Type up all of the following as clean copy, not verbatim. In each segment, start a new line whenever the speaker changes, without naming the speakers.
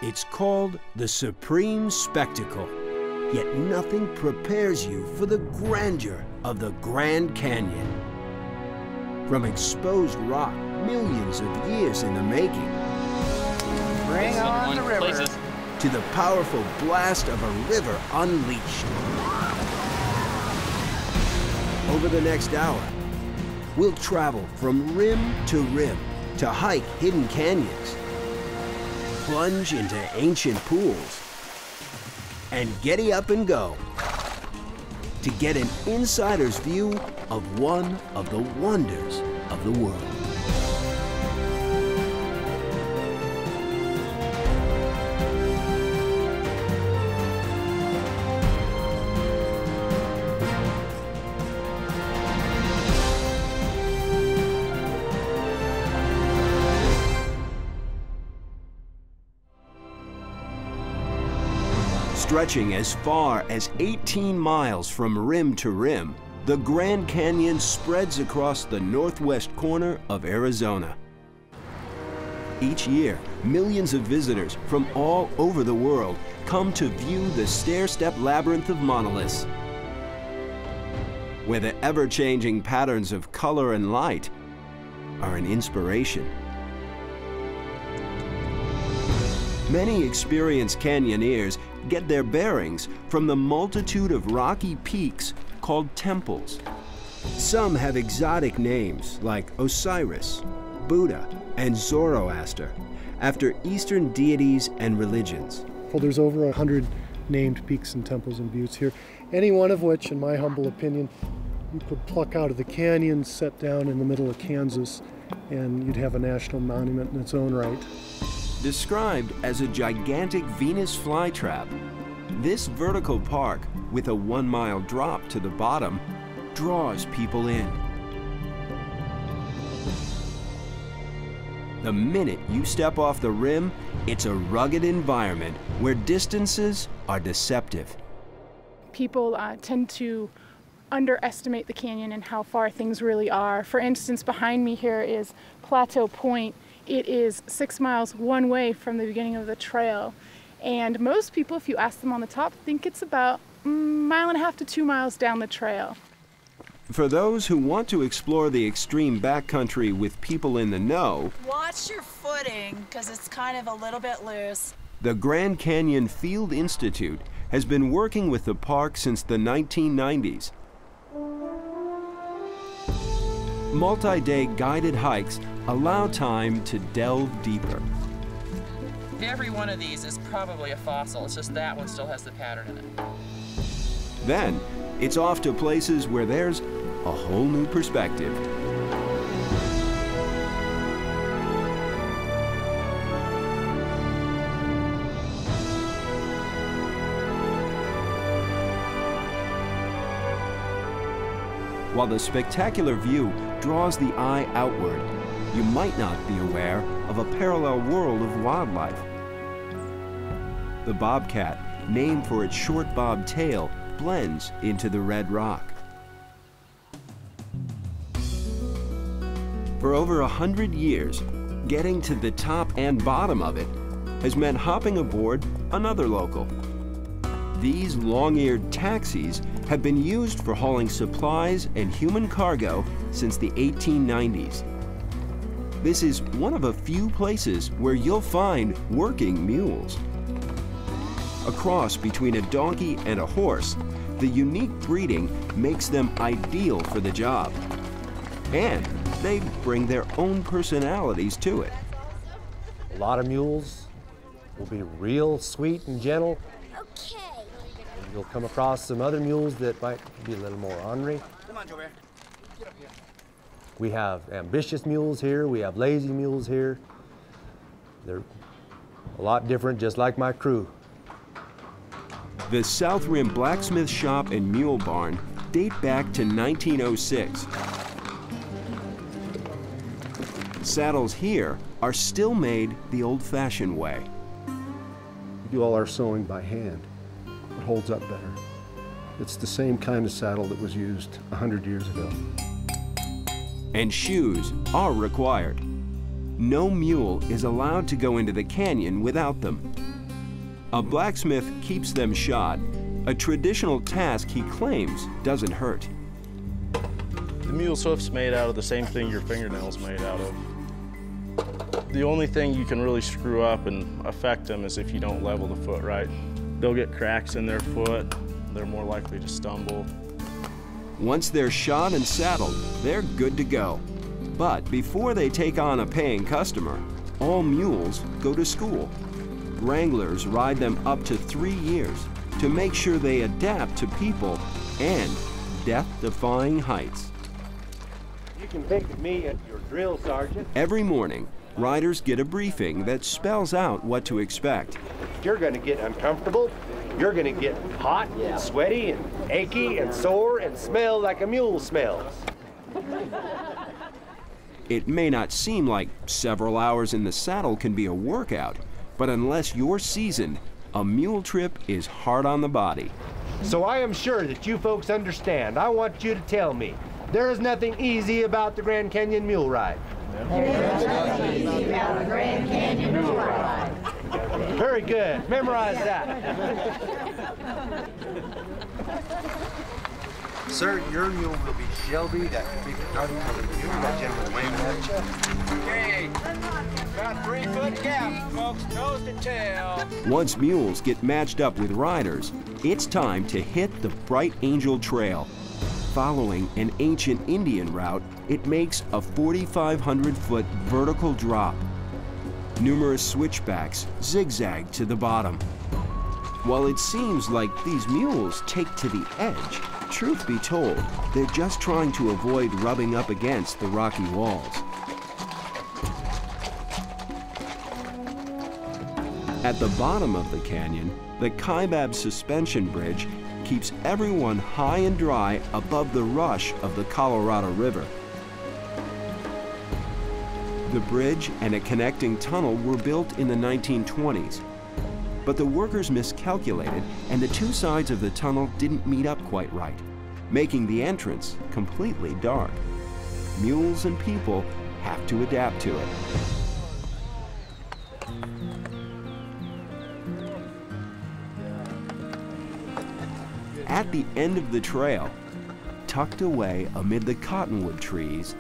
It's called the supreme spectacle, yet nothing prepares you for the grandeur of the Grand Canyon. From exposed rock millions of years in the making,
bring on the river,
to the powerful blast of a river unleashed. Over the next hour, we'll travel from rim to hike hidden canyons, plunge into ancient pools, and giddy up and go to get an insider's view of one of the wonders of the world. Stretching as far as 18 miles from rim to rim, the Grand Canyon spreads across the northwest corner of Arizona. Each year, millions of visitors from all over the world come to view the stair-step labyrinth of monoliths, where the ever-changing patterns of color and light are an inspiration. Many experienced canyoneers get their bearings from the multitude of rocky peaks called temples. Some have exotic names like Osiris, Buddha, and Zoroaster, after Eastern deities and religions.
Well, there's over 100 named peaks and temples and buttes here, any one of which, in my humble opinion, you could pluck out of the canyon, set down in the middle of Kansas, and you'd have a national monument in its own right.
Described as a gigantic Venus flytrap, this vertical park, with a 1-mile drop to the bottom, draws people in. The minute you step off the rim, it's a rugged environment where distances are deceptive.
People tend to underestimate the canyon and how far things really are. For instance, behind me here is Plateau Point. It is 6 miles one way from the beginning of the trail. And most people, if you ask them on the top, think it's about 1.5 to 2 miles down the trail.
For those who want to explore the extreme backcountry with people in the know,
watch your footing, because it's kind of a little bit loose.
The Grand Canyon Field Institute has been working with the park since the 1990s. Multi-day guided hikes allow time to delve deeper.
Every one of these is probably a fossil. It's just that one still has the pattern in it.
Then, it's off to places where there's a whole new perspective. While the spectacular view draws the eye outward, you might not be aware of a parallel world of wildlife. The bobcat, named for its short bob tail, blends into the red rock. For over 100 years, getting to the top and bottom of it has meant hopping aboard another local. These long-eared taxis have been used for hauling supplies and human cargo since the 1890s. This is one of a few places where you'll find working mules. A cross between a donkey and a horse, the unique breeding makes them ideal for the job. And they bring their own personalities to it.
A lot of mules will be real sweet and gentle.
Okay.
And you'll come across some other mules that might be a little more ornery.
Come on, Joe Bear. Get up here.
We have ambitious mules here. We have lazy mules here. They're a lot different, just like my crew.
The South Rim Blacksmith Shop and Mule Barn date back to 1906. Saddles here are still made the old-fashioned way.
We do all our sewing by hand. It holds up better. It's the same kind of saddle that was used 100 years ago.
And shoes are required. No mule is allowed to go into the canyon without them. A blacksmith keeps them shod, a traditional task he claims doesn't hurt.
The mule's hoof's made out of the same thing your fingernail's made out of. The only thing you can really screw up and affect them is if you don't level the foot right. They'll get cracks in their foot, they're more likely to stumble.
Once they're shod and saddled, they're good to go. But before they take on a paying customer, all mules go to school. Wranglers ride them up to 3 years to make sure they adapt to people and death-defying heights.
You can think of me as your drill sergeant.
Every morning, riders get a briefing that spells out what to expect.
You're going to get uncomfortable. You're going to get hot and sweaty and achy and sore and smell like a mule smells.
It may not seem like several hours in the saddle can be a workout, but unless you're seasoned, a mule trip is hard on the body.
So I am sure that you folks understand. I want you to tell me, there is nothing easy about the Grand Canyon mule ride.
There's nothing easy about the Grand Canyon mule ride.
Very good. Memorize that.
Sir, your mule will be Shelby. That will be the cousin of the mule that General Wayne had.
Okay, about 3 foot gap, folks, nose to tail.
Once mules get matched up with riders, it's time to hit the Bright Angel Trail. Following an ancient Indian route, it makes a 4,500-foot vertical drop. Numerous switchbacks zigzag to the bottom. While it seems like these mules take to the edge, truth be told, they're just trying to avoid rubbing up against the rocky walls. At the bottom of the canyon, the Kaibab suspension bridge keeps everyone high and dry above the rush of the Colorado River. The bridge and a connecting tunnel were built in the 1920s, but the workers miscalculated and the two sides of the tunnel didn't meet up quite right, making the entrance completely dark. Mules and people have to adapt to it. At the end of the trail, tucked away amid the cottonwood trees,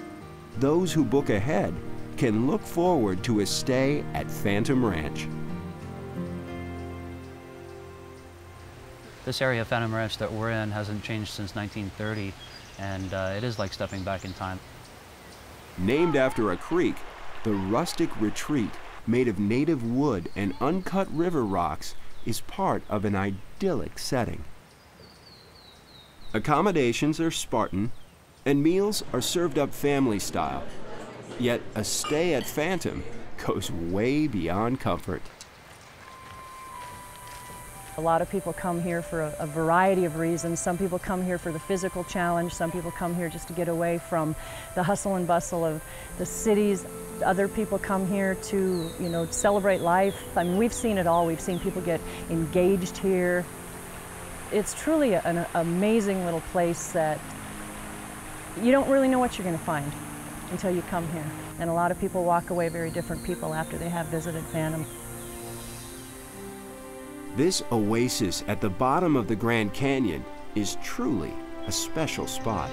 those who book ahead can look forward to a stay at Phantom Ranch.
This area of Phantom Ranch that we're in hasn't changed since 1930, and it is like stepping back in time.
Named after a creek, the rustic retreat, made of native wood and uncut river rocks, is part of an idyllic setting. Accommodations are Spartan, and meals are served up family style. Yet a stay at Phantom goes way beyond comfort.
A lot of people come here for a variety of reasons. Some people come here for the physical challenge. Some people come here just to get away from the hustle and bustle of the cities. Other people come here to, celebrate life. I mean, we've seen it all. We've seen people get engaged here. It's truly an amazing little place that you don't really know what you're going to find until you come here. And a lot of people walk away very different people after they have visited Phantom.
This oasis at the bottom of the Grand Canyon is truly a special spot.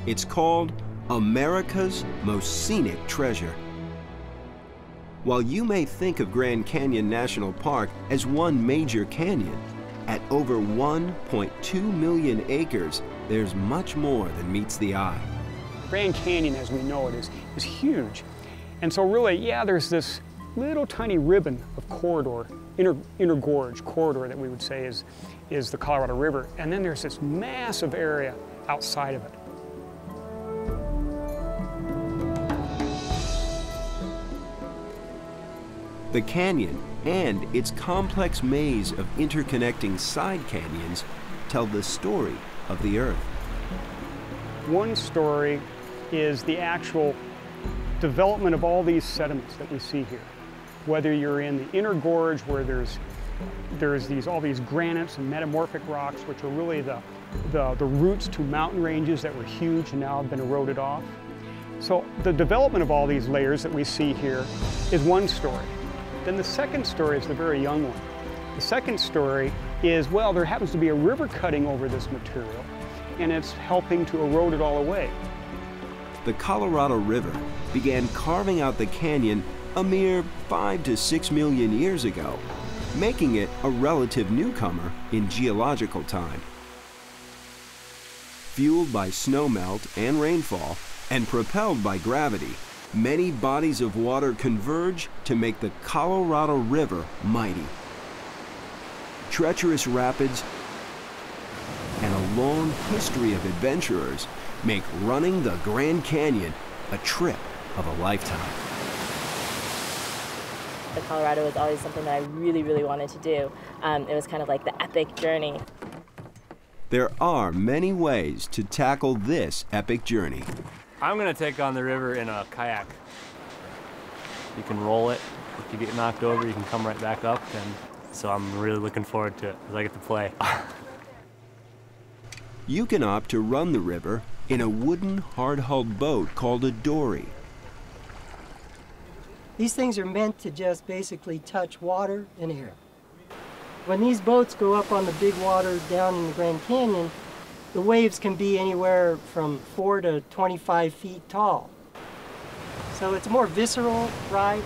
It's called America's Most Scenic Treasure. While you may think of Grand Canyon National Park as one major canyon, at over 1.2 million acres, there's much more than meets the eye.
Grand Canyon, as we know it, is huge. And so really, yeah, there's this little tiny ribbon of corridor, inner gorge corridor that we would say is the Colorado River. And then there's this massive area outside of it.
The canyon and its complex maze of interconnecting side canyons tell the story of the Earth.
One story is the actual development of all these sediments that we see here. Whether you're in the inner gorge where there's There's all these granites and metamorphic rocks, which are really the roots to mountain ranges that were huge and now have been eroded off. So the development of all these layers that we see here is one story. Then the second story is the very young one. The second story is, well, there happens to be a river cutting over this material, and it's helping to erode it all away.
The Colorado River began carving out the canyon a mere 5 to 6 million years ago, making it a relative newcomer in geological time. Fueled by snowmelt and rainfall, and propelled by gravity, many bodies of water converge to make the Colorado River mighty. Treacherous rapids and a long history of adventurers make running the Grand Canyon a trip of a lifetime.
The Colorado was always something that I really, really wanted to do. It was kind of like the epic journey.
There are many ways to tackle this epic journey.
I'm going to take on the river in a kayak. You can roll it. If you get knocked over, you can come right back up. And so I'm really looking forward to it because I get to play.
You can opt to run the river in a wooden, hard-hulled boat called a dory.
These things are meant to just basically touch water and air. When these boats go up on the big water down in the Grand Canyon, the waves can be anywhere from 4 to 25 feet tall. So it's a more visceral ride.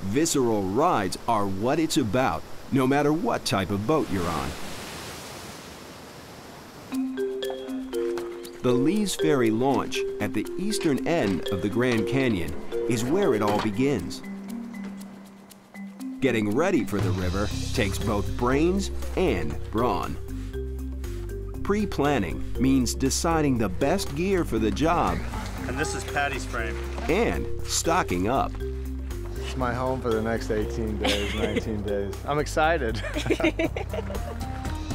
Visceral rides are what it's about, no matter what type of boat you're on. The Lee's Ferry launch at the eastern end of the Grand Canyon is where it all begins. Getting ready for the river takes both brains and brawn. Pre-planning means deciding the best gear for the job.
And this is Patty's frame.
And stocking up.
It's my home for the next 18 days, 19 days. I'm excited.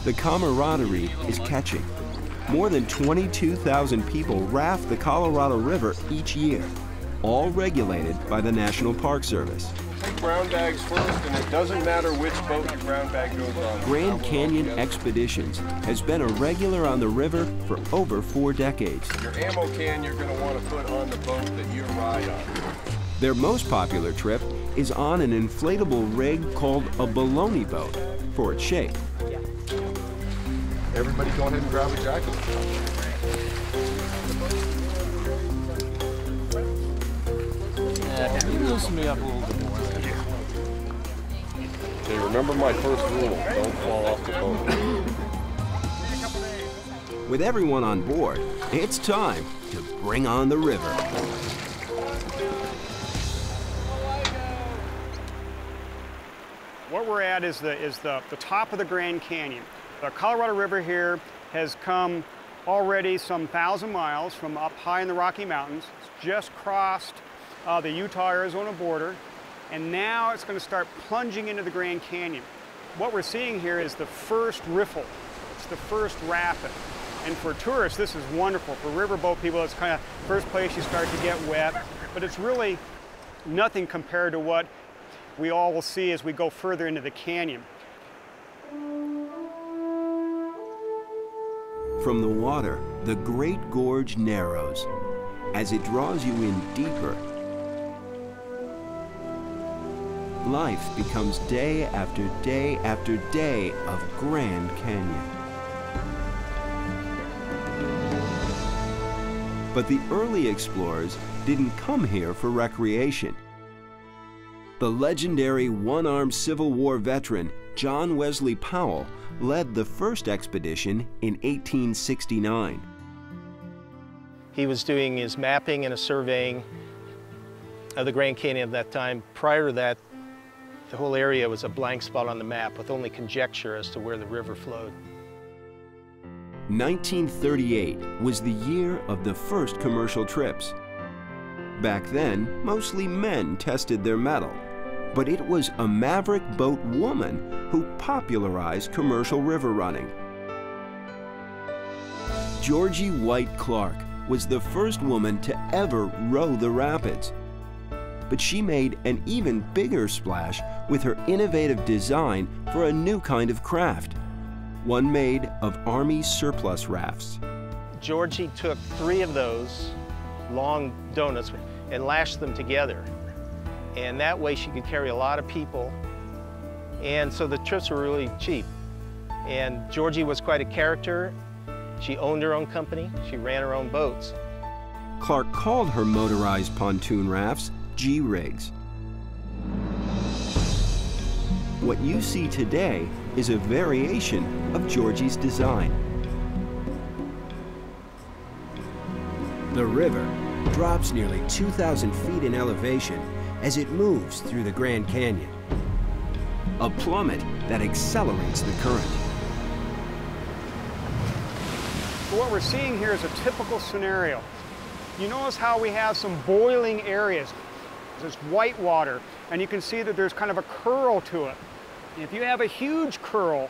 The camaraderie is catching. More than 22,000 people raft the Colorado River each year, all regulated by the National Park Service.
Take brown bags first, and it doesn't matter which boat your brown bag goes on.
Grand Canyon Expeditions has been a regular on the river for over 4 decades.
Your ammo can you're going to want to put on the boat that you ride on.
Their most popular trip is on an inflatable rig called a baloney boat for its shape.
Everybody go ahead and grab a jacket.
Can you loosen me up a little bit more?
Okay, remember my first rule, don't fall off the boat.
With everyone on board, it's time to bring on the river.
What we're at is the top of the Grand Canyon. The Colorado River here has come already some 1,000 miles from up high in the Rocky Mountains. It's just crossed the Utah-Arizona border, and now it's going to start plunging into the Grand Canyon. What we're seeing here is the first riffle. It's the first rapid. And for tourists, this is wonderful. For riverboat people, it's kind of first place you start to get wet, but it's really nothing compared to what we all will see as we go further into the canyon.
From the water, the Great Gorge narrows as it draws you in deeper. Life becomes day after day after day of Grand Canyon. But the early explorers didn't come here for recreation. The legendary one-armed Civil War veteran John Wesley Powell led the first expedition in 1869.
He was doing his mapping and a surveying of the Grand Canyon at that time. Prior to that, the whole area was a blank spot on the map with only conjecture as to where the river flowed.
1938 was the year of the first commercial trips. Back then, mostly men tested their mettle, but it was a maverick boat woman who popularized commercial river running. Georgie White Clark was the first woman to ever row the rapids. but she made an even bigger splash with her innovative design for a new kind of craft, one made of Army surplus rafts.
Georgie took 3 of those long donuts and lashed them together. And that way she could carry a lot of people. And so the trips were really cheap. And Georgie was quite a character. She owned her own company. She ran her own boats.
Clark called her motorized pontoon rafts G-rigs. What you see today is a variation of Georgie's design. The river drops nearly 2,000 feet in elevation as it moves through the Grand Canyon, a plummet that accelerates the current.
So what we're seeing here is a typical scenario. You notice how we have some boiling areas. There's white water, and you can see that there's kind of a curl to it. And if you have a huge curl,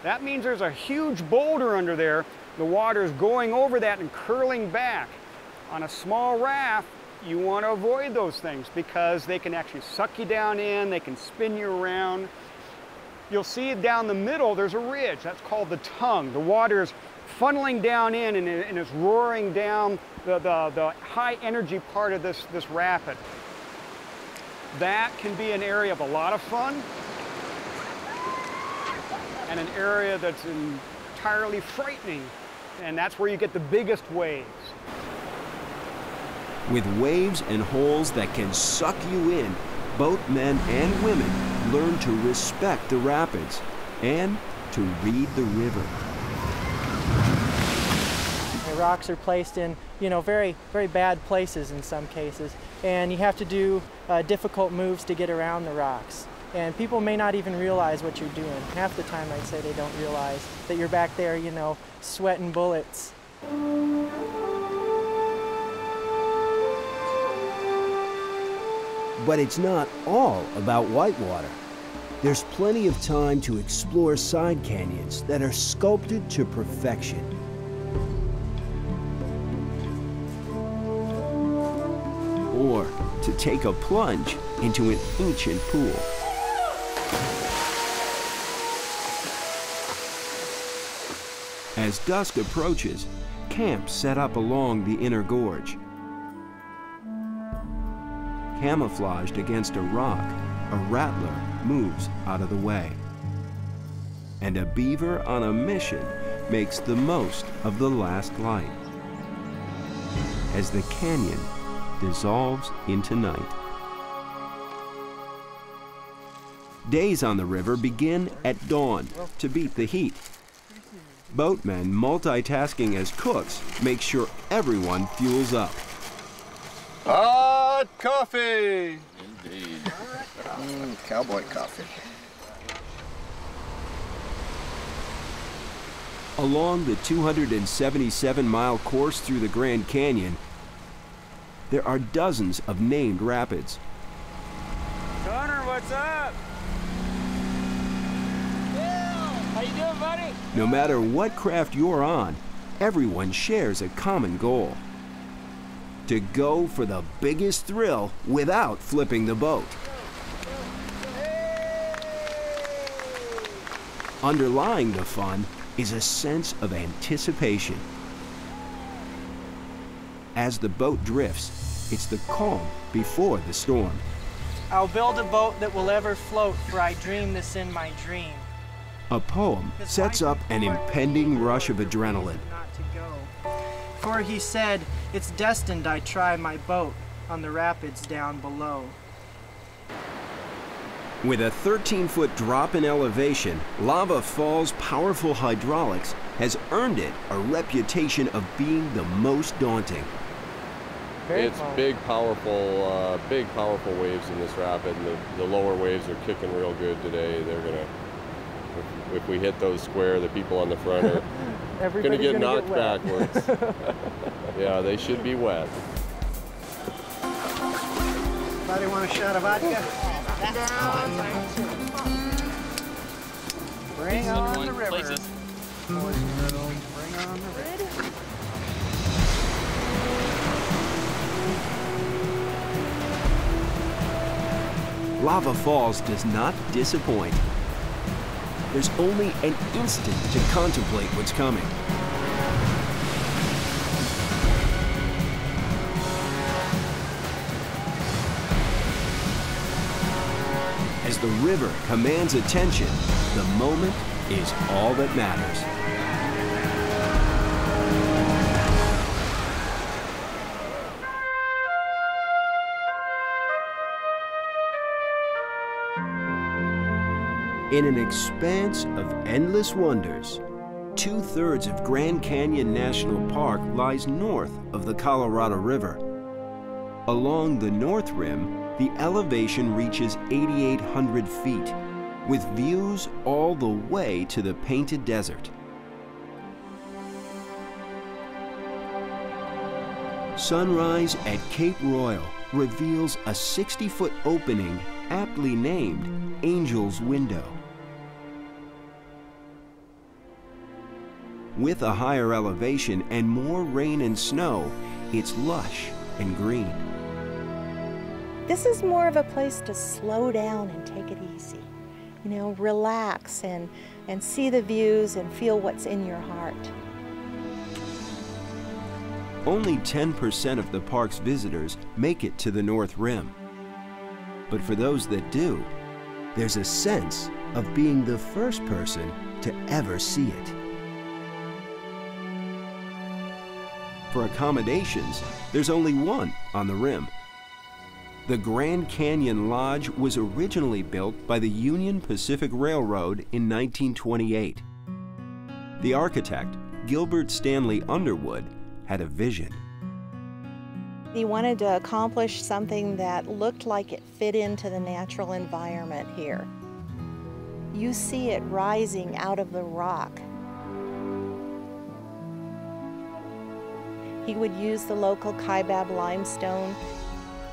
that means there's a huge boulder under there. The water is going over that and curling back. On a small raft, you want to avoid those things because they can actually suck you down in, they can spin you around. You'll see down the middle there's a ridge. That's called the tongue. The water is funneling down in and it's roaring down the high energy part of this rapid. That can be an area of a lot of fun and an area that's entirely frightening, and that's where you get the biggest waves.
With waves and holes that can suck you in, both men and women learn to respect the rapids and to read the river.
The rocks are placed in, very, very bad places in some cases, and you have to do difficult moves to get around the rocks. And people may not even realize what you're doing. Half the time I'd say they don't realize that you're back there, sweating bullets.
But it's not all about whitewater. There's plenty of time to explore side canyons that are sculpted to perfection. Or to take a plunge into an ancient pool. As dusk approaches, camps set up along the inner gorge. Camouflaged against a rock, a rattler moves out of the way. And a beaver on a mission makes the most of the last light as the canyon dissolves into night. Days on the river begin at dawn to beat the heat. Boatmen multitasking as cooks make sure everyone fuels up.
Hot coffee!
Indeed. Cowboy coffee.
Along the 277-mile course through the Grand Canyon, there are dozens of named rapids.
Connor, what's up? How you doing, buddy?
No matter what craft you're on, everyone shares a common goal: to go for the biggest thrill without flipping the boat. Underlying the fun is a sense of anticipation. As the boat drifts, it's the calm before the storm.
I'll build a boat that will ever float, for I dream this in my dream.
A poem sets up an impending rush of adrenaline.
For he said, it's destined I try my boat on the rapids down below.
With a 13-foot drop in elevation, Lava Fall's powerful hydraulics has earned it a reputation of being the most daunting.
It's big, powerful waves in this rapid, and the lower waves are kicking real good today. They're gonna, if we hit those square, the people on the front are gonna get knocked backwards. Yeah, they should be wet.
Anybody want a shot of vodka?
Bring on the river.
Bring on the river.
Lava Falls does not disappoint. There's only an instant to contemplate what's coming. As the river commands attention, the moment is all that matters. In an expanse of endless wonders, 2/3 of Grand Canyon National Park lies north of the Colorado River. Along the north rim, the elevation reaches 8,800 feet, with views all the way to the Painted Desert. Sunrise at Cape Royal reveals a 60-foot opening aptly named Angel's Window. With a higher elevation and more rain and snow, it's lush and green.
This is more of a place to slow down and take it easy. You know, relax and see the views and feel what's in your heart.
Only 10% of the park's visitors make it to the North Rim. But for those that do, there's a sense of being the first person to ever see it. For accommodations, there's only one on the rim. The Grand Canyon Lodge was originally built by the Union Pacific Railroad in 1928. The architect, Gilbert Stanley Underwood, had a vision.
He wanted to accomplish something that looked like it fit into the natural environment here. You see it rising out of the rock. He would use the local Kaibab limestone,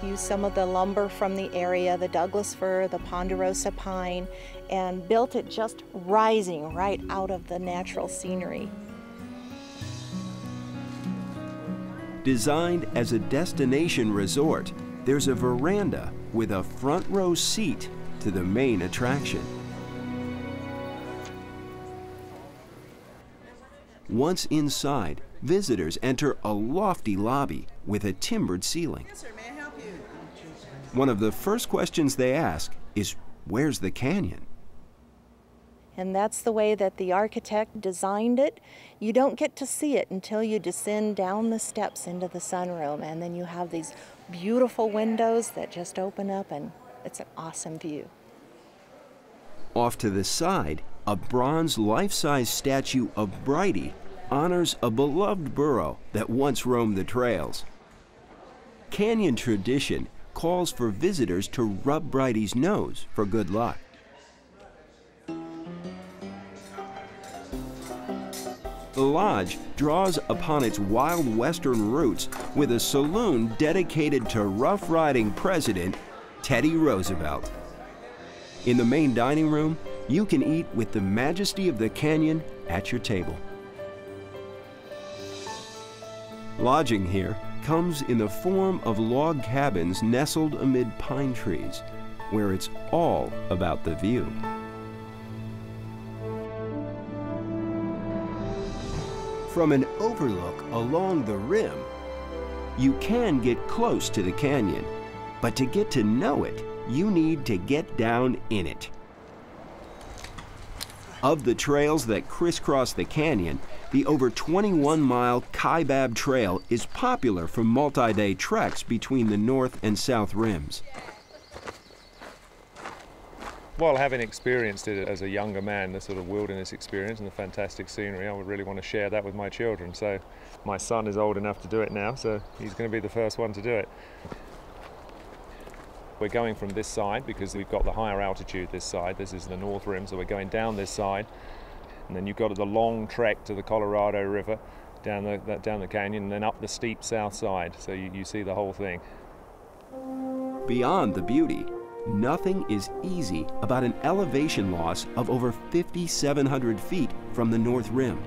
use some of the lumber from the area, the Douglas fir, the ponderosa pine, and built it just rising right out of the natural scenery.
Designed as a destination resort, there's a veranda with a front row seat to the main attraction. Once inside, visitors enter a lofty lobby with a timbered ceiling.
Yes, sir. May I help you?
One of the first questions they ask is, where's the canyon?
And that's the way that the architect designed it. You don't get to see it until you descend down the steps into the sunroom, and then you have these beautiful windows that just open up, and it's an awesome view.
Off to the side, a bronze life-size statue of Brighty honors a beloved burro that once roamed the trails. Canyon tradition calls for visitors to rub Brighty's nose for good luck. The lodge draws upon its wild western roots with a saloon dedicated to rough-riding President Teddy Roosevelt. In the main dining room, you can eat with the majesty of the canyon at your table. Lodging here comes in the form of log cabins nestled amid pine trees, where it's all about the view. From an overlook along the rim, you can get close to the canyon, but to get to know it, you need to get down in it. Of the trails that crisscross the canyon, the over 21-mile Kaibab Trail is popular for multi-day treks between the north and south rims.
Well, having experienced it as a younger man, the sort of wilderness experience and the fantastic scenery, I would really want to share that with my children. So my son is old enough to do it now, so he's going to be the first one to do it. We're going from this side because we've got the higher altitude this side. This is the north rim, so we're going down this side. And then you've got the long trek to the Colorado River, down the canyon, and then up the steep south side. So you see the whole thing.
Beyond the beauty, nothing is easy about an elevation loss of over 5,700 feet from the north rim,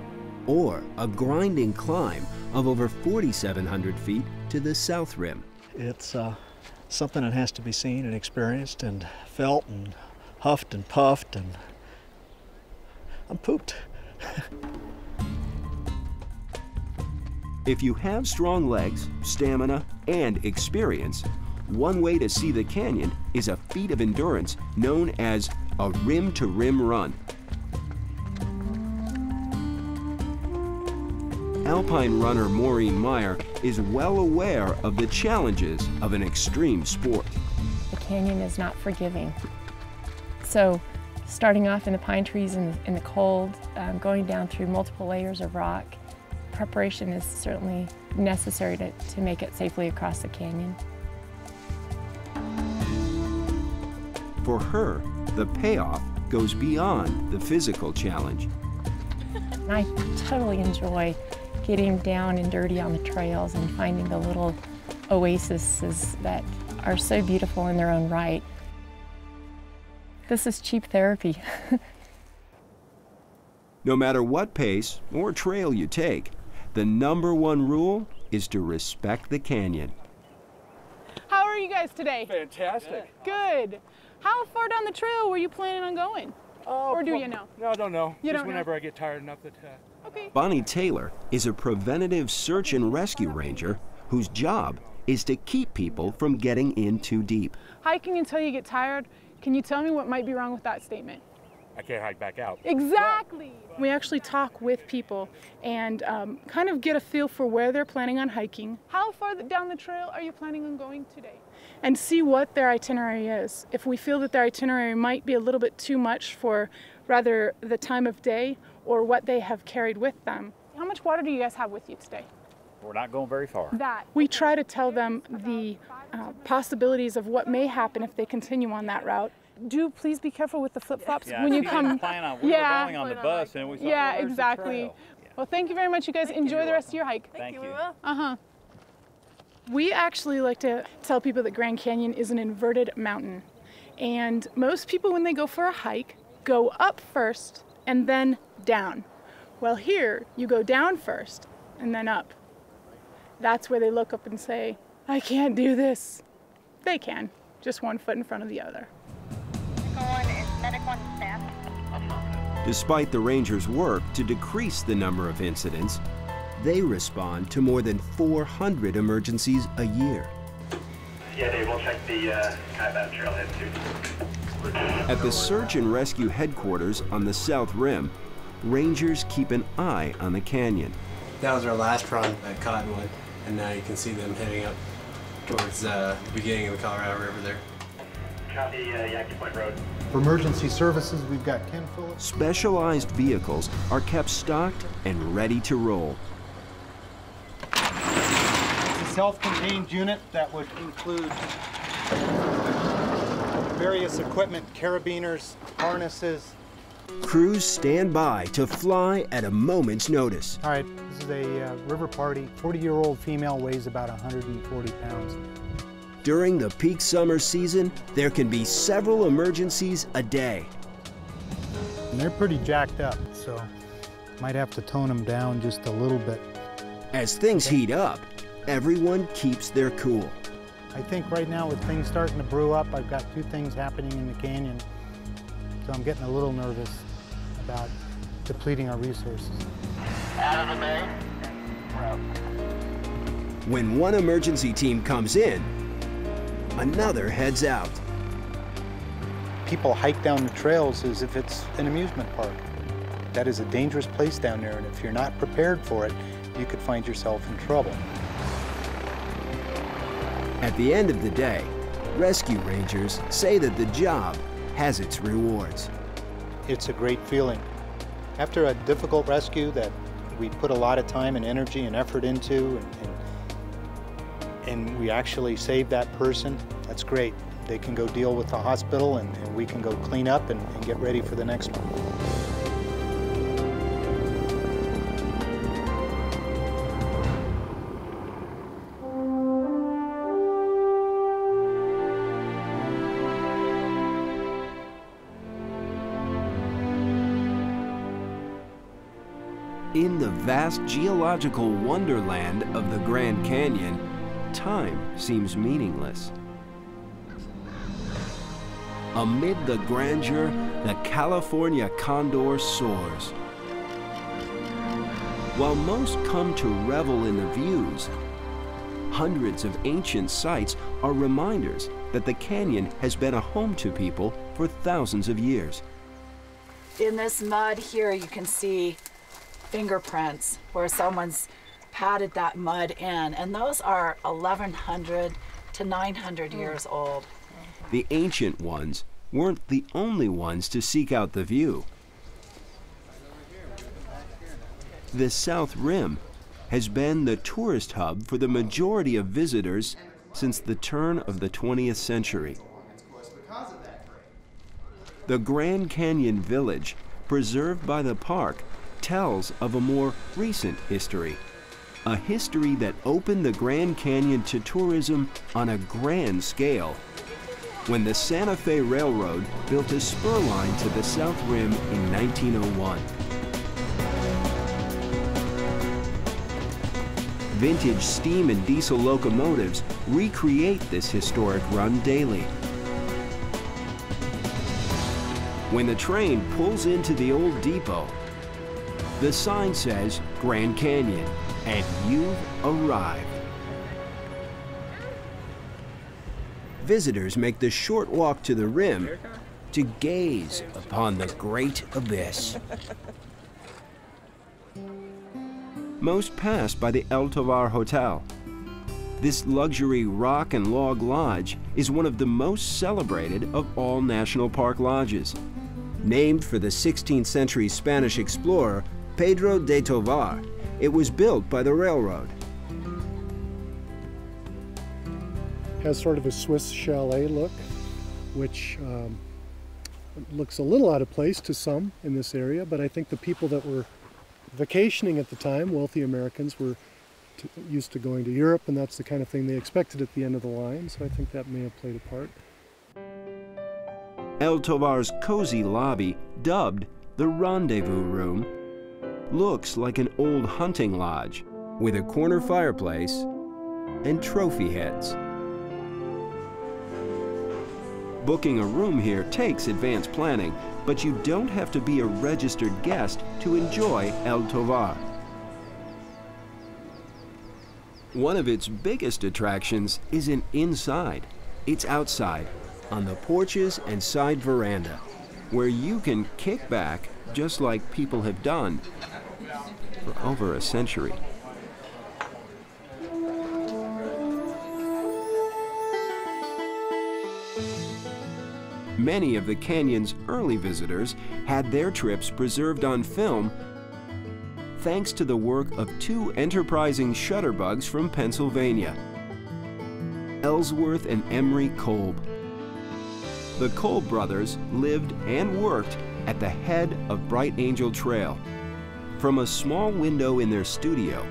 or a grinding climb of over 4,700 feet to the south rim.
It's
something that has to be seen and experienced and felt and huffed and puffed, and I'm pooped.
If you have strong legs, stamina, and experience, one way to see the canyon is a feat of endurance known as a rim-to-rim run. Alpine runner Maureen Meyer is well aware of the challenges of an extreme sport.
The canyon is not forgiving. So starting off in the pine trees in the cold, going down through multiple layers of rock, preparation is certainly necessary to make it safely across the canyon.
For her, the payoff goes beyond the physical challenge.
I totally enjoy getting down and dirty on the trails and finding the little oases that are so beautiful in their own right. This is cheap therapy.
No matter what pace or trail you take, the #1 rule is to respect the canyon.
How are you guys today?
Fantastic.
Good. How far down the trail were you planning on going? Or do you know?
No, I don't know.
You
Just
don't know?
whenever I get tired enough that...
Okay.
Bonnie Taylor is a preventative search and rescue ranger whose job is to keep people from getting in too deep.
Hiking until you get tired. Can you tell me what might be wrong with that statement?
I can't hike back out.
Exactly. We actually talk with people and kind of get a feel for where they're planning on hiking. How far down the trail are you planning on going today? And see what their itinerary is. If we feel that their itinerary might be a little bit too much for rather the time of day or what they have carried with them. How much water do you guys have with you today?
We're not going very far.
We try to tell them the possibilities of what may happen if they continue on that route. Do please be careful with the flip-flops when you come.
We were going on the bus and we thought,
yeah,
well, there's the
exactly.
trail.
Well, thank you very much, you guys. Enjoy the rest of your hike.
Thank you.
We actually like to tell people that Grand Canyon is an inverted mountain. And most people, when they go for a hike, go up first and then down. Well, here, you go down first and then up. That's where they look up and say, I can't do this. They can, just one foot in front of the other.
Despite the rangers' work to decrease the number of incidents, they respond to more than 400 emergencies a year.
Yeah, Dave, we'll check the Kaibab trailhead too.
At the search and rescue headquarters on the South Rim, rangers keep an eye on the canyon.
That was our last run at Cottonwood, and now you can see them heading up towards the beginning of the Colorado River there.
Copy, Yankee Point Road.
For emergency services, we've got Ken Phillips.
Specialized vehicles are kept stocked and ready to roll.
It's a self-contained unit that would include various equipment, carabiners, harnesses.
Crews stand by to fly at a moment's notice.
All right, this is a river party. 40-year-old female, weighs about 140 pounds.
During the peak summer season, there can be several emergencies a day.
And they're pretty jacked up, so might have to tone them down just a little bit.
As things heat up, everyone keeps their cool.
I think right now with things starting to brew up, I've got two things happening in the canyon. So I'm getting a little nervous about depleting our resources.
Out of the bay.
When one emergency team comes in, another heads out.
People hike down the trails as if it's an amusement park. That is a dangerous place down there, and if you're not prepared for it, you could find yourself in trouble.
At the end of the day, rescue rangers say that the job has its rewards.
It's a great feeling. After a difficult rescue that we put a lot of time and energy and effort into, and we actually save that person, that's great. They can go deal with the hospital, and we can go clean up and get ready for the next one.
In the vast geological wonderland of the Grand Canyon, time seems meaningless. Amid the grandeur, the California condor soars. While most come to revel in the views, hundreds of ancient sites are reminders that the canyon has been a home to people for thousands of years.
In this mud here, you can see fingerprints where someone's patted that mud in, and those are 1,100 to 900 years old.
The ancient ones weren't the only ones to seek out the view. The South Rim has been the tourist hub for the majority of visitors since the turn of the 20th century. The Grand Canyon Village, preserved by the park, tells of a more recent history. A history that opened the Grand Canyon to tourism on a grand scale when the Santa Fe Railroad built a spur line to the South Rim in 1901. Vintage steam and diesel locomotives recreate this historic run daily. When the train pulls into the old depot, the sign says Grand Canyon, and you've arrived. Visitors make the short walk to the rim to gaze upon the great abyss. Most pass by the El Tovar Hotel. This luxury rock and log lodge is one of the most celebrated of all national park lodges. Named for the 16th century Spanish explorer Pedro de Tovar, it was built by the railroad.
Has sort of a Swiss chalet look, which looks a little out of place to some in this area, but I think the people that were vacationing at the time, wealthy Americans, were used to going to Europe, and that's the kind of thing they expected at the end of the line, so I think that may have played a part.
El Tovar's cozy lobby, dubbed the Rendezvous Room, looks like an old hunting lodge with a corner fireplace and trophy heads. Booking a room here takes advanced planning, but you don't have to be a registered guest to enjoy El Tovar. One of its biggest attractions isn't inside, it's outside, on the porches and side veranda, where you can kick back just like people have done for over a century. Many of the canyon's early visitors had their trips preserved on film thanks to the work of two enterprising shutterbugs from Pennsylvania, Ellsworth and Emery Kolb. The Kolb brothers lived and worked at the head of Bright Angel Trail. From a small window in their studio,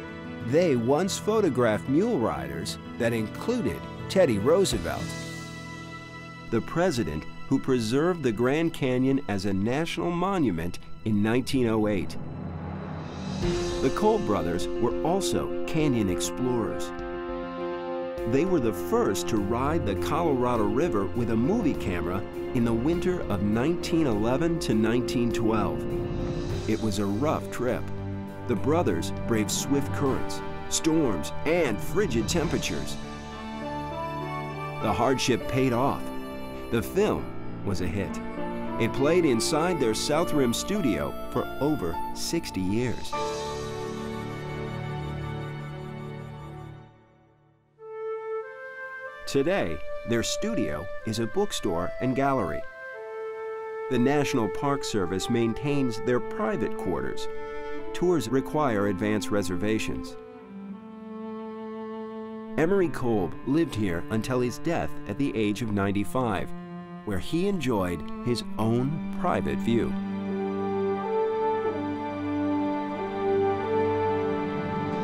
they once photographed mule riders that included Teddy Roosevelt, the president who preserved the Grand Canyon as a national monument in 1908. The Kolb brothers were also canyon explorers. They were the first to ride the Colorado River with a movie camera in the winter of 1911 to 1912. It was a rough trip. The brothers braved swift currents, storms, and frigid temperatures. The hardship paid off. The film was a hit. It played inside their South Rim studio for over 60 years. Today, their studio is a bookstore and gallery. The National Park Service maintains their private quarters. Tours require advance reservations. Emery Kolb lived here until his death at the age of 95, where he enjoyed his own private view.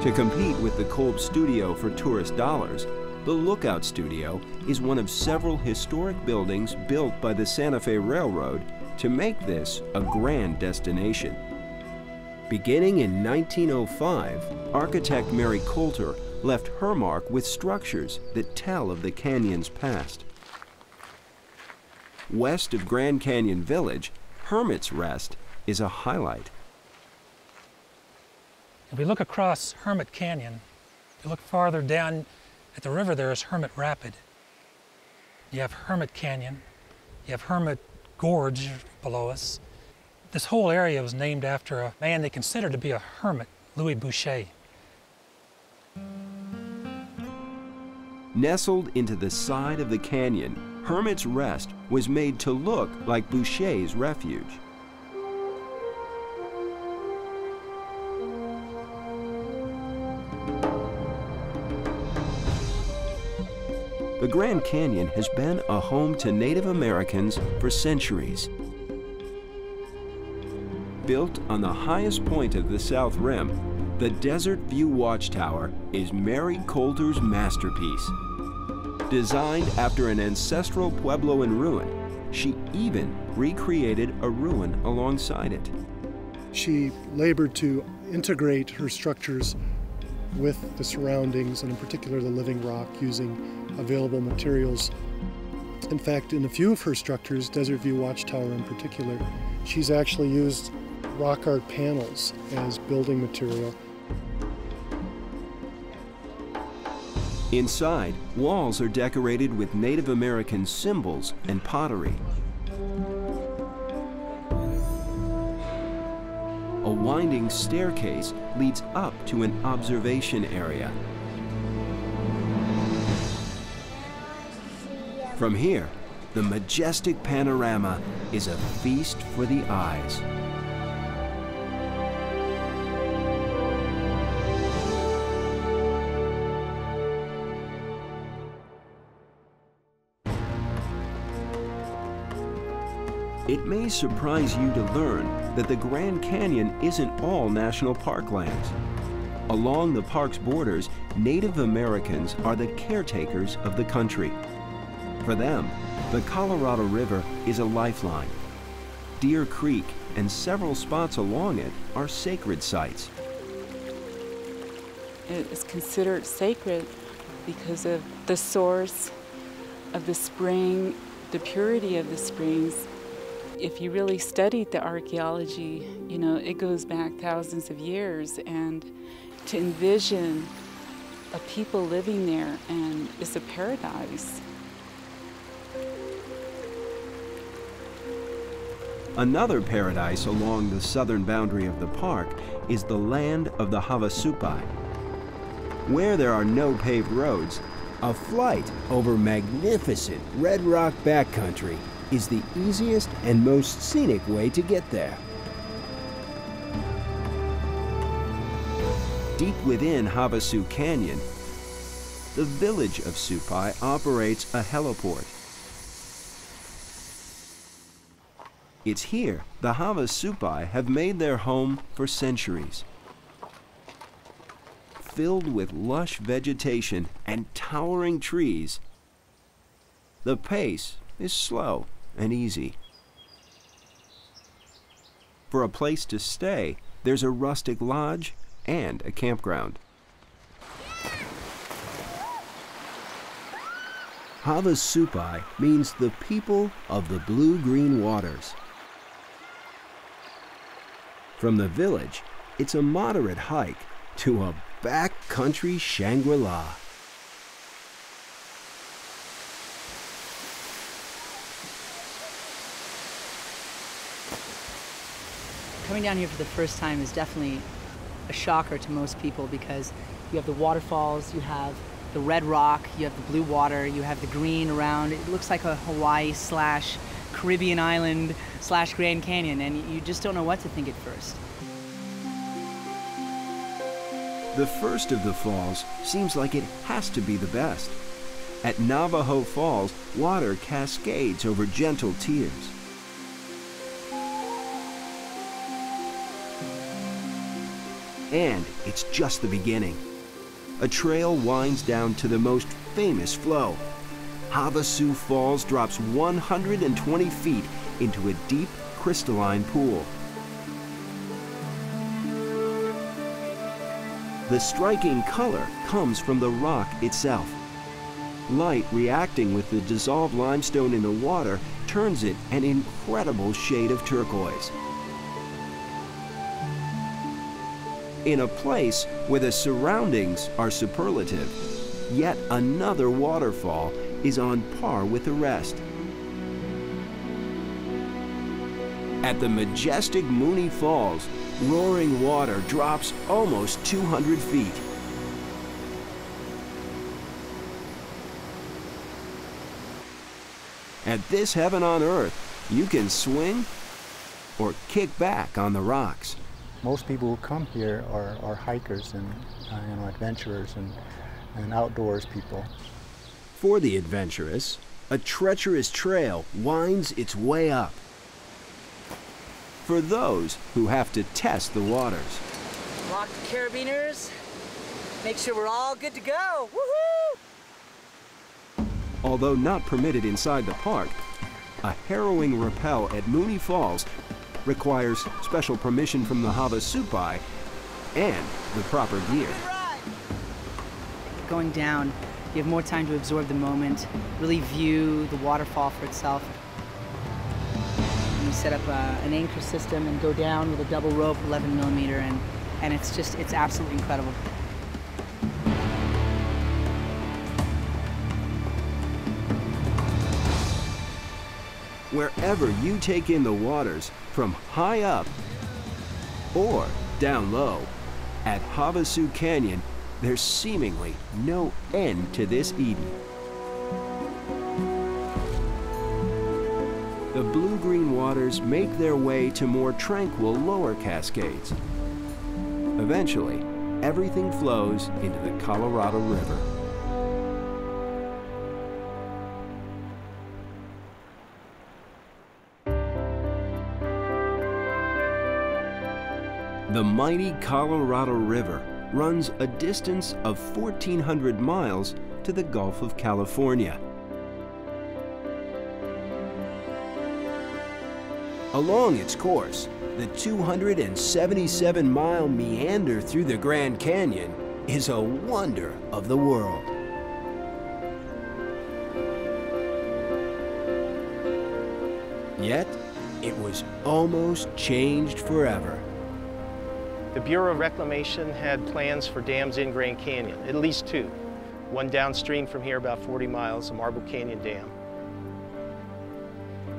To compete with the Kolb Studio for tourist dollars, the Lookout Studio is one of several historic buildings built by the Santa Fe Railroad to make this a grand destination. Beginning in 1905, architect Mary Coulter left her mark with structures that tell of the canyon's past. west of Grand Canyon Village, Hermit's Rest is a highlight.
If we look across Hermit Canyon, if you look farther down at the river, there is Hermit Rapid. You have Hermit Canyon, you have Hermit Gorge below us. This whole area was named after a man they considered to be a hermit, Louis Boucher.
Nestled into the side of the canyon, Hermit's Rest was made to look like Boucher's refuge. The Grand Canyon has been a home to Native Americans for centuries. Built on the highest point of the South Rim, the Desert View Watchtower is Mary Coulter's masterpiece. Designed after an ancestral pueblo in ruin, she even recreated a ruin alongside it.
She labored to integrate her structures with the surroundings, and in particular the living rock, using available materials. In fact, in a few of her structures, Desert View Watchtower in particular, she's actually used rock art panels as building material.
Inside, walls are decorated with Native American symbols and pottery. A winding staircase leads up to an observation area. From here, the majestic panorama is a feast for the eyes. It may surprise you to learn that the Grand Canyon isn't all national park lands. Along the park's borders, Native Americans are the caretakers of the country. For them, the Colorado River is a lifeline. Deer Creek and several spots along it are sacred sites.
It is considered sacred because of the source of the spring, the purity of the springs. If you really studied the archaeology, you know, it goes back thousands of years, and to envision a people living there, and it's a paradise.
Another paradise along the southern boundary of the park is the land of the Havasupai. Where there are no paved roads, a flight over magnificent red rock backcountry is the easiest and most scenic way to get there. Deep within Havasu Canyon, the village of Supai operates a heliport. It's here the Havasupai have made their home for centuries. Filled with lush vegetation and towering trees, the pace is slow and easy. For a place to stay, there's a rustic lodge and a campground. Havasupai means the people of the blue-green waters. From the village, it's a moderate hike to a backcountry Shangri-La.
Coming down here for the first time is definitely a shocker to most people, because you have the waterfalls, you have the red rock, you have the blue water, you have the green around. It looks like a Hawaii / Caribbean island / Grand Canyon, and you just don't know what to think at first.
The first of the falls seems like it has to be the best. At Navajo Falls, water cascades over gentle tears. And it's just the beginning. A trail winds down to the most famous flow. Havasu Falls drops 120 feet into a deep, crystalline pool. The striking color comes from the rock itself. Light reacting with the dissolved limestone in the water turns turns it an incredible shade of turquoise. In a place where the surroundings are superlative, yet another waterfall is on par with the rest. At the majestic Mooney Falls, roaring water drops almost 200 feet. At this heaven on earth, you can swing or kick back on the rocks.
Most people who come here are hikers and adventurers and outdoors people.
For the adventurous, a treacherous trail winds its way up. For those who have to test the waters.
Lock the carabiners. Make sure we're all good to go. Woohoo!
Although not permitted inside the park, a harrowing rappel at Mooney Falls requires special permission from the Havasupai and the proper gear.
Going down, you have more time to absorb the moment, really view the waterfall for itself. We set up an anchor system and go down with a double rope, 11 millimeter, and it's absolutely incredible.
Wherever you take in the waters, from high up or down low, at Havasu Canyon, there's seemingly no end to this Eden. The blue-green waters make their way to more tranquil lower cascades. Eventually, everything flows into the Colorado River. The mighty Colorado River runs a distance of 1,400 miles to the Gulf of California. Along its course, the 277-mile meander through the Grand Canyon is a wonder of the world. Yet, it was almost changed forever.
The Bureau of Reclamation had plans for dams in Grand Canyon, at least two. One downstream from here about 40 miles, the Marble Canyon Dam.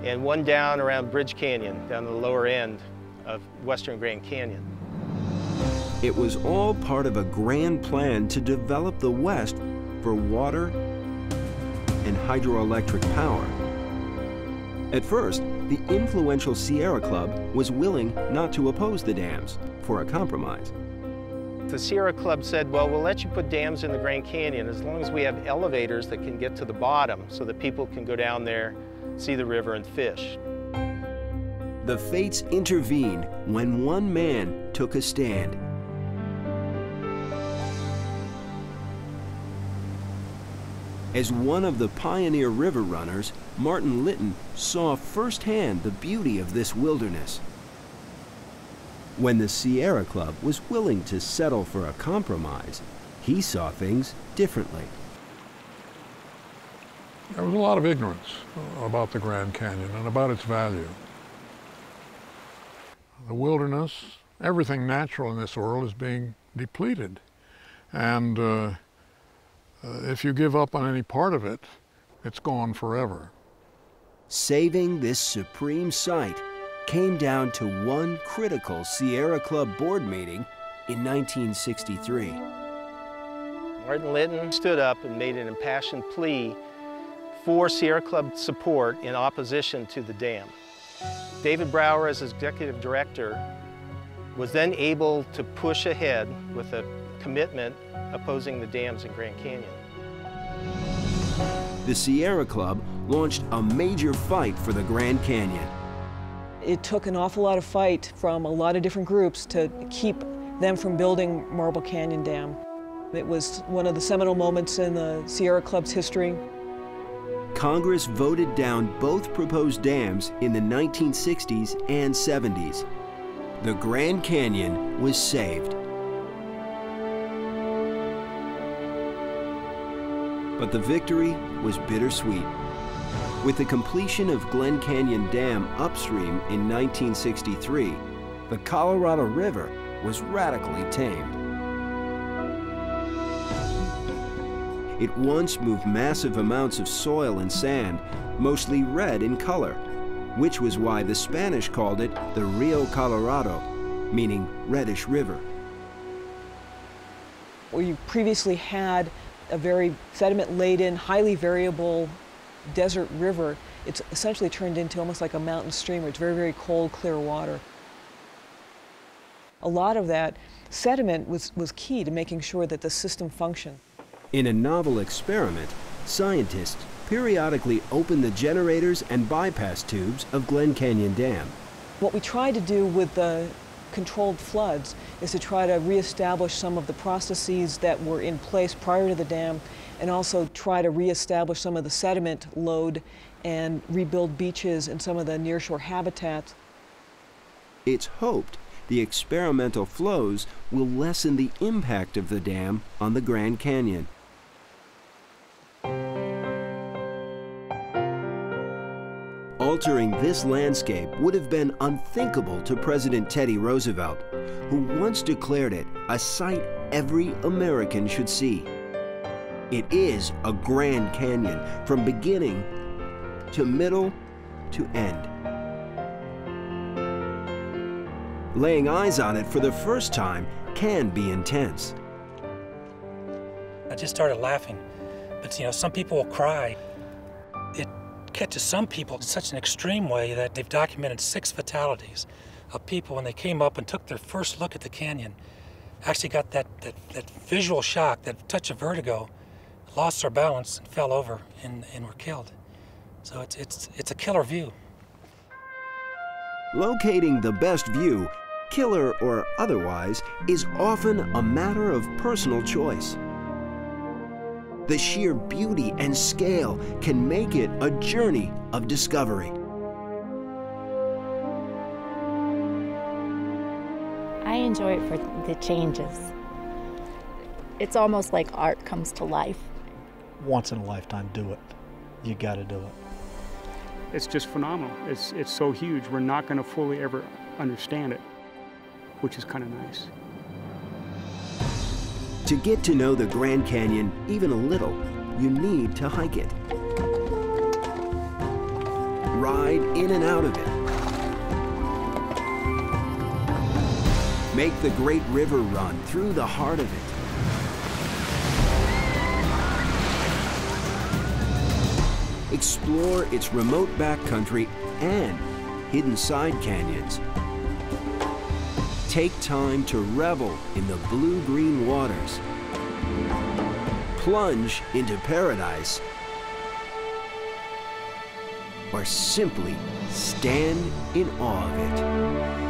And one down around Bridge Canyon, down the lower end of western Grand Canyon.
It was all part of a grand plan to develop the West for water and hydroelectric power. At first, the influential Sierra Club was willing not to oppose the dams for a compromise.
The Sierra Club said, well, we'll let you put dams in the Grand Canyon as long as we have elevators that can get to the bottom so that people can go down there, see the river, and fish.
The fates intervened when one man took a stand. As one of the pioneer river runners, Martin Litton saw firsthand the beauty of this wilderness. When the Sierra Club was willing to settle for a compromise, he saw things differently.
There was a lot of ignorance about the Grand Canyon and about its value. The wilderness, everything natural in this world is being depleted. And if you give up on any part of it, it's gone forever.
Saving this supreme site came down to one critical Sierra Club board meeting in 1963.
Martin Litton stood up and made an impassioned plea for Sierra Club support in opposition to the dam. David Brower, as executive director, was then able to push ahead with a commitment opposing the dams in Grand Canyon.
The Sierra Club launched a major fight for the Grand Canyon.
It took an awful lot of fight from a lot of different groups to keep them from building Marble Canyon Dam. It was one of the seminal moments in the Sierra Club's history.
Congress voted down both proposed dams in the 1960s and 70s. The Grand Canyon was saved. But the victory was bittersweet. With the completion of Glen Canyon Dam upstream in 1963, the Colorado River was radically tamed. It once moved massive amounts of soil and sand, mostly red in color, which was why the Spanish called it the Rio Colorado, meaning reddish river.
Where you previously had a very sediment-laden, highly variable desert river, it's essentially turned into almost like a mountain stream where it's very, very cold, clear water. A lot of that sediment was key to making sure that the system functioned.
In a novel experiment, scientists periodically opened the generators and bypass tubes of Glen Canyon Dam.
What we tried to do with the controlled floods is to try to reestablish some of the processes that were in place prior to the dam, and also try to reestablish some of the sediment load and rebuild beaches and some of the nearshore habitats.
It's hoped the experimental flows will lessen the impact of the dam on the Grand Canyon. Altering this landscape would have been unthinkable to President Teddy Roosevelt, who once declared it a sight every American should see. It is a Grand Canyon from beginning to middle to end. Laying eyes on it for the first time can be intense.
I just started laughing, but you know, some people will cry. It catches some people in such an extreme way that they've documented 6 fatalities of people when they came up and took their first look at the canyon, actually got that visual shock, that touch of vertigo, lost their balance and fell over and were killed. So it's a killer view.
Locating the best view, killer or otherwise, is often a matter of personal choice. The sheer beauty and scale can make it a journey of discovery.
I enjoy it for the changes. It's almost like art comes to life.
Once in a lifetime, do it. You got to do it.
It's just phenomenal. It's so huge. We're not going to fully ever understand it, which is kind of nice.
To get to know the Grand Canyon even a little, you need to hike it. Ride in and out of it. Make the Great River run through the heart of it. Explore its remote backcountry and hidden side canyons. Take time to revel in the blue-green waters. Plunge into paradise. Or simply stand in awe of it.